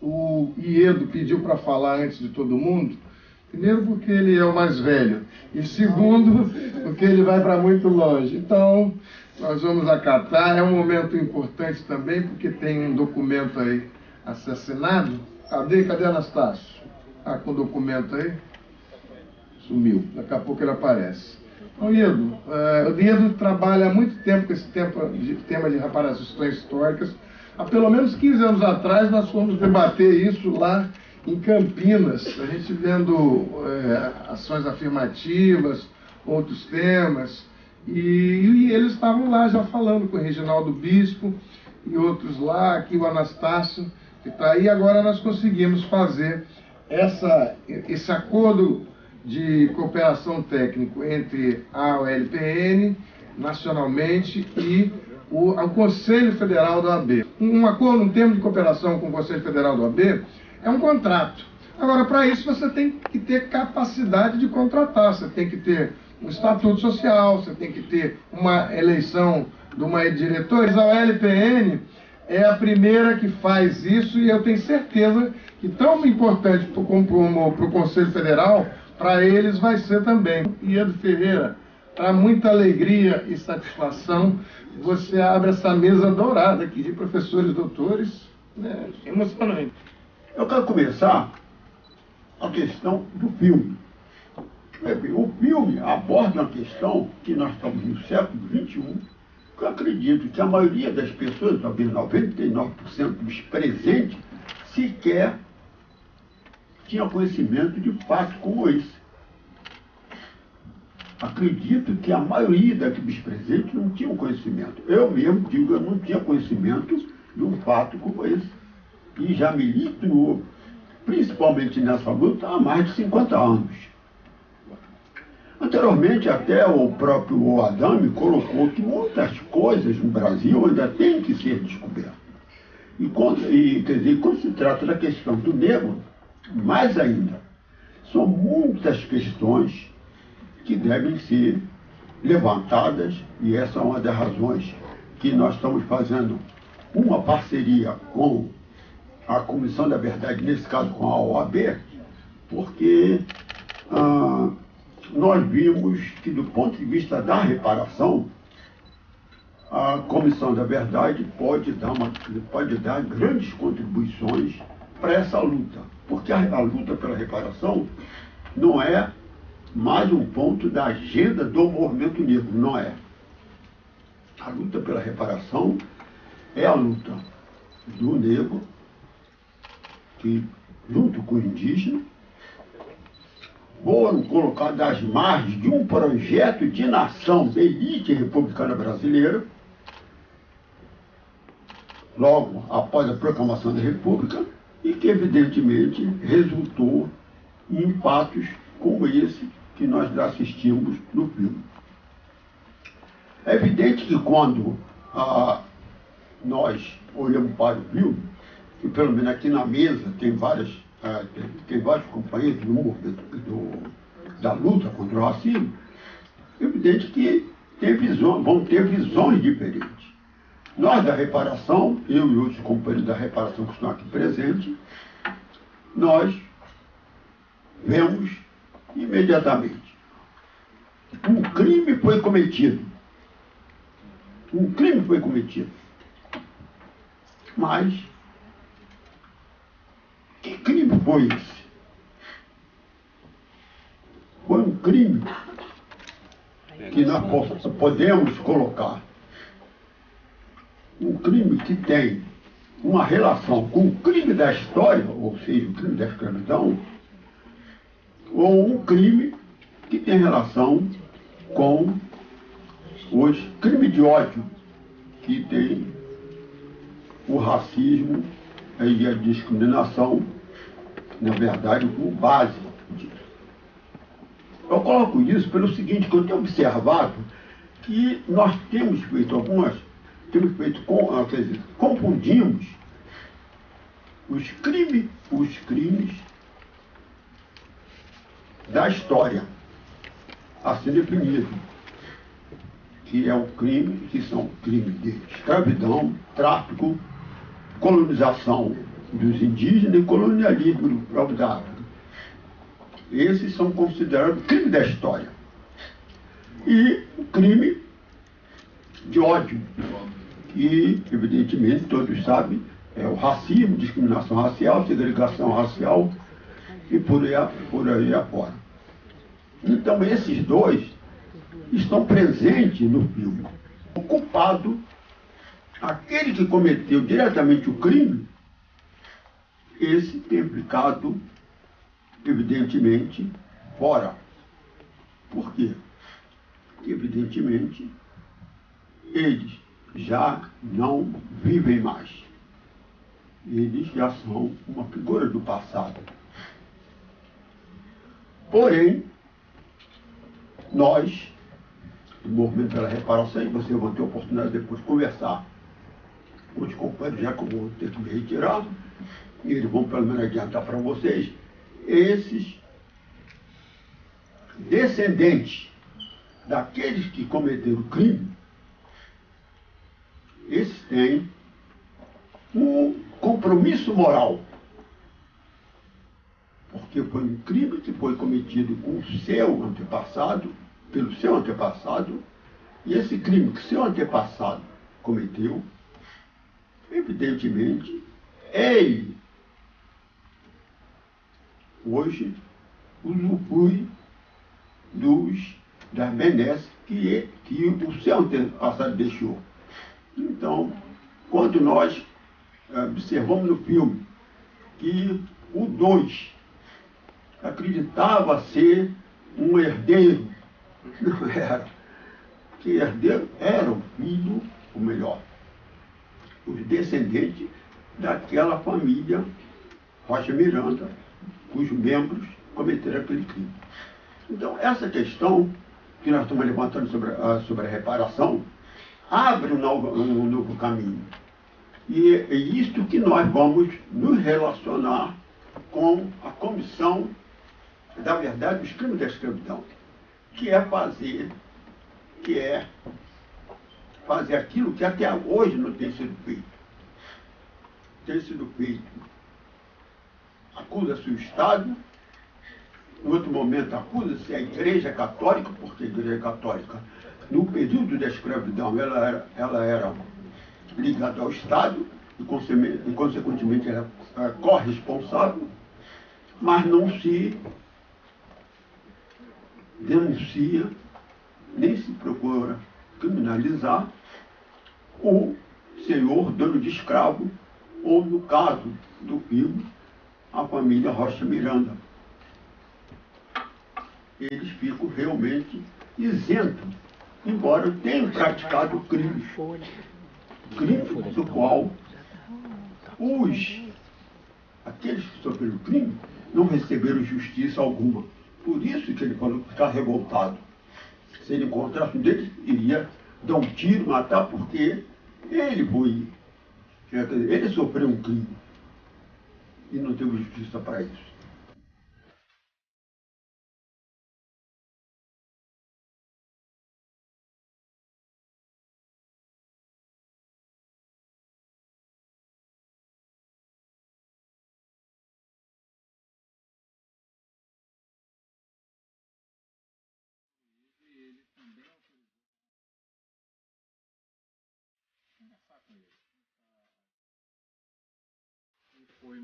o Iedo pediu para falar antes de todo mundo, primeiro porque ele é o mais velho, e segundo porque ele vai para muito longe. Então, nós vamos acatar. É um momento importante também, porque tem um documento aí assassinado. Cadê Anastácio? Ah, com o documento aí. Sumiu. Daqui a pouco ele aparece. Então, Iedo, o Iedo trabalha há muito tempo com esse tema de reparações históricas. Há pelo menos 15 anos atrás, nós fomos debater isso lá em Campinas, a gente vendo ações afirmativas, outros temas, e eles estavam lá já falando com o Reginaldo Bispo e outros lá, aqui o Anastácio, que está aí. Agora nós conseguimos fazer esse acordo de cooperação técnica entre a OLPN, nacionalmente, e o Conselho Federal da OAB. Um acordo, um termo de cooperação com o Conselho Federal da OAB é um contrato. Agora, para isso, você tem que ter capacidade de contratar, você tem que ter um estatuto social, você tem que ter uma eleição de uma diretoria. A OLPN é a primeira que faz isso, e eu tenho certeza que tão importante para o Conselho Federal, para eles vai ser também. Iedo Ferreira, para muita alegria e satisfação, você abre essa mesa dourada aqui de professores e doutores, né? Emocionante. Eu quero começar a questão do filme. O filme aborda uma questão que nós estamos no século XXI, que eu acredito que a maioria das pessoas, talvez 99% dos presentes, sequer tinha conhecimento de fatos como esse. Acredito que a maioria dos presentes não tinha conhecimento. Eu mesmo digo, eu não tinha conhecimento de um fato como esse. E já milito, principalmente nessa luta, há mais de 50 anos. Anteriormente, até o próprio Adame colocou que muitas coisas no Brasil ainda têm que ser descobertas. Quer dizer, quando se trata da questão do negro, mais ainda, são muitas questões que devem ser levantadas, e essa é uma das razões que nós estamos fazendo uma parceria com a Comissão da Verdade, nesse caso com a OAB, porque nós vimos que, do ponto de vista da reparação, a Comissão da Verdade pode dar grandes contribuições para essa luta, porque a luta pela reparação não é mais um ponto da agenda do movimento negro, não é. A luta pela reparação é a luta do negro, que, junto com o indígena, foram colocados às margens de um projeto de nação da elite republicana brasileira, logo após a proclamação da República, e que, evidentemente, resultou em fatos como esse que nós já assistimos no filme. É evidente que quando nós olhamos para o filme, e pelo menos aqui na mesa tem vários companheiros do movimento da luta contra o racismo, é evidente que vão ter visões diferentes. Nós da reparação, eu e outros companheiros da reparação que estão aqui presentes, nós vemos imediatamente: um crime foi cometido. Um crime foi cometido. Mas que crime foi esse? Foi um crime que nós podemos colocar um crime que tem uma relação com o crime da história, ou seja, o crime da escravidão, ou um crime que tem relação com os crimes de ódio, que tem o racismo e a discriminação, na verdade, como base disso. Eu coloco isso pelo seguinte, que eu tenho observado que nós temos feito confundimos os crimes da história a ser definido, que é o crime, que são crimes de escravidão, tráfico, colonização dos indígenas e colonialismo do próprio da África. Esses são considerados crime da história. E o crime de ódio, que, evidentemente, todos sabem, é o racismo, discriminação racial, segregação racial e por aí afora. Então, esses dois estão presentes no filme. O culpado, aquele que cometeu diretamente o crime, esse tem implicado, evidentemente, fora. Por quê? Evidentemente, eles já não vivem mais. Eles já são uma figura do passado. Porém, nós, do Movimento pela Reparação, e vocês vão ter a oportunidade depois de conversar com os companheiros, já que eu vou ter que me retirar, e eles vão pelo menos adiantar para vocês, esses descendentes daqueles que cometeram o crime, esses têm um compromisso moral, porque foi um crime que foi cometido com o seu antepassado, pelo seu antepassado, e esse crime que o seu antepassado cometeu, evidentemente, ele hoje usufrui das benesses que o seu antepassado deixou. Então, quando nós observamos no filme que o 2 acreditava ser um herdeiro, não era. Que herdeiro era o filho, ou melhor, os descendentes daquela família Rocha Miranda, cujos membros cometeram aquele crime. Então, essa questão que nós estamos levantando sobre a reparação abre um novo caminho. E é isto que nós vamos nos relacionar com a Comissão da Verdade dos Crimes da Escravidão, que é fazer aquilo que até hoje não tem sido feito. Tem sido feito. Acusa-se o Estado, em outro momento acusa-se a Igreja Católica, porque a Igreja Católica, no período da escravidão, ela era ligada ao Estado e, consequentemente, era corresponsável, mas não se denuncia, nem se procura criminalizar o senhor dono de escravo, ou, no caso do filme, a família Rocha Miranda. Eles ficam realmente isentos, embora tenham praticado crimes do qual aqueles que sofreram crime não receberam justiça alguma. Por isso que ele falou que está revoltado. Se ele encontrasse um deles, iria dar um tiro, matar, porque ele sofreu um crime e não teve justiça para isso. Foi